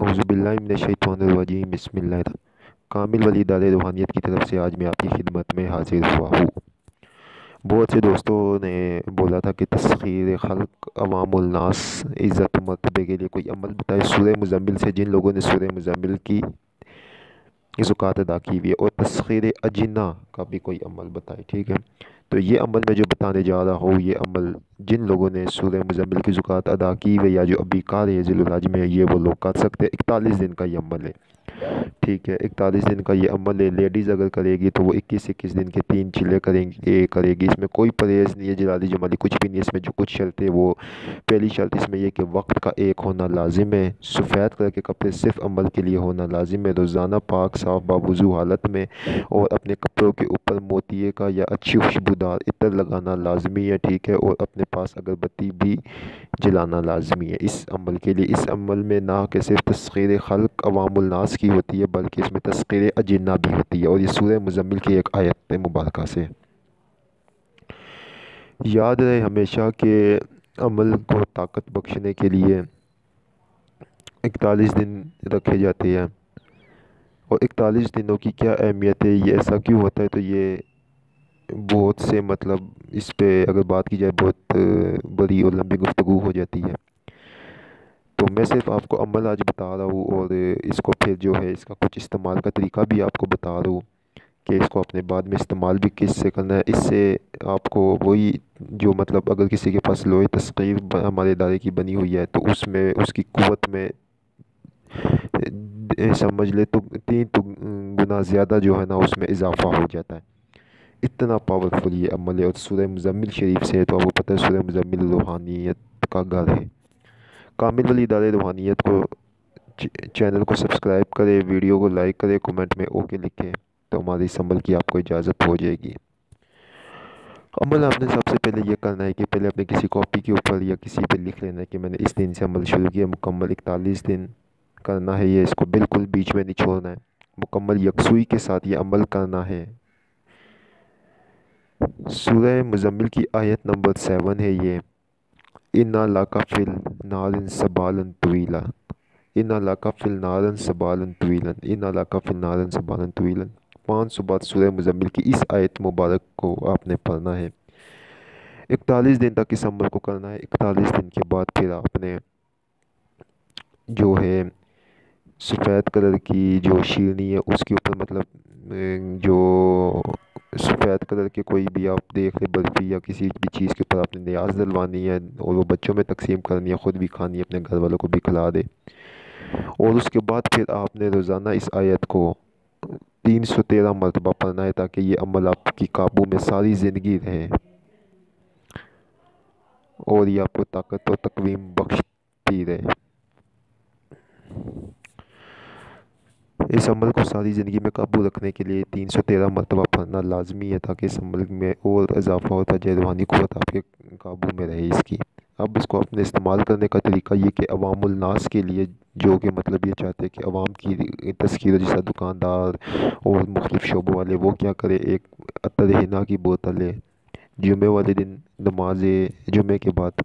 औज़ु बिल्लाहि मिनश्शैतानिर्रजीम बिस्मिल्लाह। कामिल वली इदारे रूहानियत की तरफ से आज मैं आपकी खिदमत में हाजिर हुआ हूँ। बहुत से दोस्तों ने बोला था कि तस्खीर खल्क अवामुल नास इज़्ज़त मर्तबे के लिए कोई अमल बताए सूरह मुज़म्मिल से। जिन लोगों ने सूरह मुज़म्मिल की ज़कात अदा की हुई है, और तस्खीर अजिन्ना का भी कोई अमल बताए। ठीक है, तो ये अमल मैं जो बताने जा रहा हूँ, ये अमल जिन लोगों ने सूरह मुज़म्मिल की ज़कात अदा की हुई या जो अभी कार है ज़िलहज में, ये वो लोग कर सकते हैं। 41 दिन का ये अमल है। ठीक है, 41 दिन का ये अमल है। लेडीज़ अगर करेगी तो वो 21 दिन के 3 चिल्ले करेगी। इसमें कोई परहेज़ नहीं है, जलाली जमाली कुछ भी नहीं है। इसमें जो कुछ शर्तें, वो पहली शर्त इसमें यह कि वक्त का एक होना लाजिम है। सफ़ेद कलर के कपड़े सिर्फ अमल के लिए होना लाजिम है। रोज़ाना पाक साफ़ बावुज़ू हालत में और अपने कपड़ों के ऊपर मोतिये का या अच्छी खुशबूदार इत्र लगाना लाजमी है। ठीक है, और अपने पास अगरबत्ती भी जलाना लाजमी है इस अमल के लिए। इस अमल में ना कि सिर्फ तस्खीर खल्क अवामुल नास की होती है, बल्कि इसमें तस्खीर अजिन्ना भी होती है, और ये सूरह मुज़म्मिल की एक आयत मुबारका से। याद रहे हमेशा के अमल को ताकत बख्शने के लिए 41 दिन रखे जाते हैं। और 41 दिनों की क्या अहमियत है, ये ऐसा क्यों होता है, तो ये बहुत से मतलब इस पे अगर बात की जाए बहुत बड़ी और लंबी गुफ्तगू हो जाती है। तो मैं सिर्फ आपको अमल आज बता रहा हूँ, और इसको फिर जो है इसका कुछ इस्तेमाल का तरीका भी आपको बता रहा हूँ कि इसको अपने बाद में इस्तेमाल भी किस से करना है। इससे आपको वही जो मतलब अगर किसी के पास लोहे तस्कीर हमारे इदारे की बनी हुई है, तो उसमें उसकी क़ुव्वत में समझ ले तो 3 गुना ज़्यादा जो है ना उसमें इजाफ़ा हो जाता है। इतना पावरफुल ये अमल है, और सूरह मुज़म्मिल शरीफ से है, तो आपको पता है सूरह मुज़म्मिल रूहानियत का घर है। कामिल वली इदारे रूहानियत को चैनल को सब्सक्राइब करें, वीडियो को लाइक करें, कमेंट में ओके लिखें, तो हमारी इस अमल की आपको इजाज़त हो जाएगी। अमल आपने सबसे पहले ये करना है कि पहले अपने किसी कॉपी के ऊपर या किसी पे लिख लेना है कि मैंने इस दिन से अमल शुरू किया। मुकम्मल 41 दिन करना है ये, इसको बिल्कुल बीच में नहीं छोड़ना है। मुकम्मल यकसुई के साथ ये अमल करना है। सूरह मुज़म्मिल की आयत नंबर 7 है ये। इन्ना लका फिल नारिन सबालन तवीला, इन्ना लका फिल नारन सबालन तवीलन, इन्ना लका फिल नारन सबालन तवीलन। 500 बार सूरह मुज़म्मिल की इस आयत मुबारक को आपने पढ़ना है। 41 दिन तक इस अमल को करना है। 41 दिन के बाद फिर आपने जो है सफ़ेद कलर की जो शीरनी है उसके ऊपर मतलब जो सफ़ेद कलर के कोई भी आप देख ले बर्फ़ी या किसी भी चीज़ के ऊपर आपने न्याज़ डलवानी है, और वो बच्चों में तकसीम करनी है, ख़ुद भी खानी है, अपने घर वालों को भी खिला दे। और उसके बाद फिर आपने रोज़ाना इस आयत को 313 मरतबा पढ़ना है, ताकि ये अमल आपकी काबू में सारी ज़िंदगी रहे, और ये आपको ताकत और तकवीम बख्शती रहे। इस अमल को सारी ज़िंदगी में काबू रखने के लिए 313 मरतबा पढ़ना लाजमी है, ताकि इस अमल में और इजाफ़ा होता जाए, रूहानी क़ुव्वत आपके काबू में रहे इसकी। अब इसको अपने इस्तेमाल करने का तरीका ये कि अवामुल नास के लिए, जो कि मतलब ये चाहते हैं कि अवाम की तस्कीर, जैसा दुकानदार और मुख्तलिफ़ शोबों वाले, वो क्या करे, एक अतर हिना की बोतल है, जुमे वाले दिन नमाज जुमे के बाद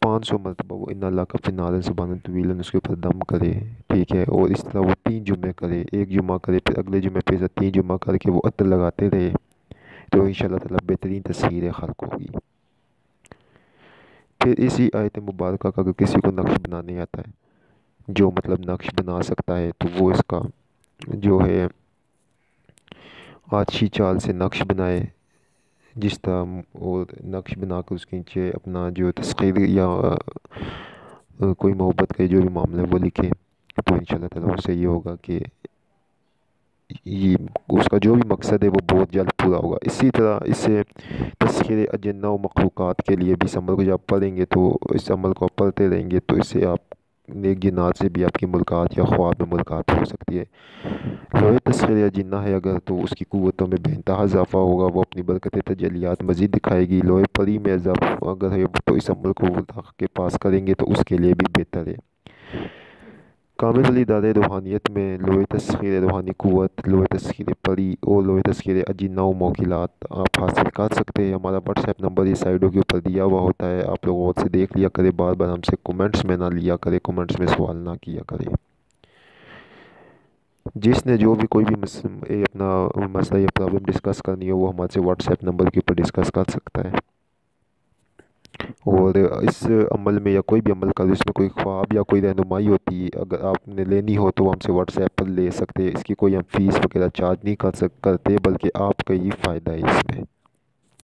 500 मरतबा वो इन्ना लका फिल नारिन सबालन तवीलन उसके ऊपर दम करे। ठीक है, और इस तरह वो 3 जुमे करे, एक जुमा करे, फिर अगले जुमे पे से 3 जुमा करके वो अतर लगाते रहे, तो इंशाअल्लाह ताला बेहतरीन तस्खीर खल्क होगी। फिर इसी आयत मुबारका का अगर किसी को नक्श बनाने आता है, जो मतलब नक्श बना सकता है, तो वो इसका जो है आछी चाल से नक्श बनाए, जिस तरह और नक्श बना कर उसके नीचे अपना जो तस्खीर या कोई मोहब्बत का जो भी मामला है वो लिखे, तो इंशाअल्लाह ताला उससे ये होगा कि ये उसका जो भी मकसद है वो बहुत जल्द पूरा होगा। इसी तरह इससे तस्खीर अजिन्ना व मखलूक़ात के लिए भी इस अमल को जब आप पढ़ेंगे, तो इस अमल को आप पढ़ते रहेंगे, तो इससे आप नेक जिन्नात से भी आपकी मुलाकात या ख्वाब में मुलाकात हो सकती है। लोहे तस्खीर या जिन्ना है अगर, तो उसकी क़ुव्वतों में बेइंतहा इजाफ़ा होगा, वो अपनी बरकत तजल्लियात मज़ीद दिखाएगी। लोहे परी में इजाफ़ा अगर है, तो इस अमल को के पास करेंगे तो उसके लिए भी बेहतर है। کامل ولی داد روحانیت میں لوح تسخیر روحانی قوت، لوح تسخیر پری اور لوح تسخیر اجنہ و موکلات آپ حاصل کر سکتے ہیں۔ ہمارا واٹس ایپ نمبر اس سائڈوں کے اوپر دیا ہوا ہوتا ہے، آپ لوگ غور سے دیکھ لیا کرے، بار بار ہم سے کومنٹس میں نہ لیا کرے، کومنٹس میں سوال نہ کیا کرے۔ جس نے جو بھی کوئی بھی اپنا مسئلہ یا پرابلم ڈسکس کرنی ہو وہ ہمارے سے واٹس ایپ نمبر کے اوپر ڈسکس کر سکتا ہے۔ اور اس عمل میں یا کوئی بھی عمل کر اس میں کوئی خواب یا کوئی رہنمائی ہوتی ہے، اگر آپ نے لینی ہو تو وہ ہم سے واٹس ایپ پر لے سکتے ہیں۔ اس کی کوئی ہم فیس وغیرہ چارج نہیں کرتے، بلکہ آپ کا ہی فائدہ ہے اس میں۔